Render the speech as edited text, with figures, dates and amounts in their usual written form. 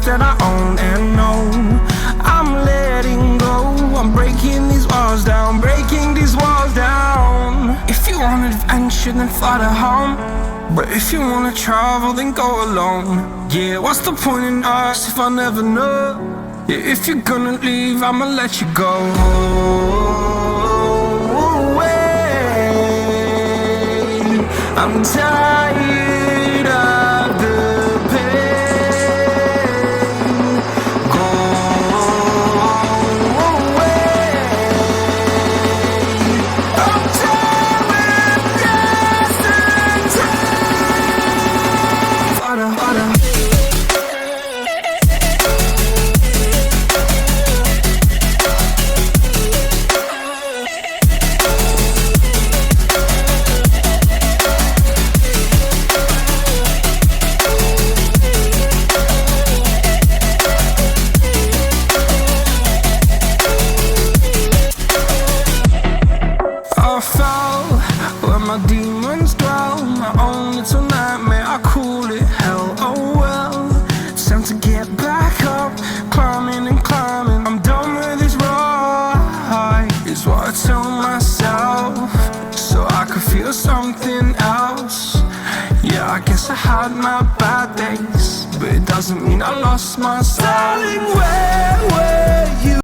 that I own and know. I'm letting go, I'm breaking these walls down, breaking these walls down. If you want adventure, then fly to home. But if you wanna travel, then go alone. Yeah, what's the point in us if I never know? Yeah, if you're gonna leave, I'ma let you go. I'm tired of the pain. Go away. I'm tired of guessing time. Harder, harder. I fell where my demons dwell, my own little nightmare, I call it hell. Oh well, it's time to get back up, climbing and climbing. I'm done with this ride, is what I tell myself, so I could feel something else. Yeah, I guess I had my bad days, but it doesn't mean I lost my style.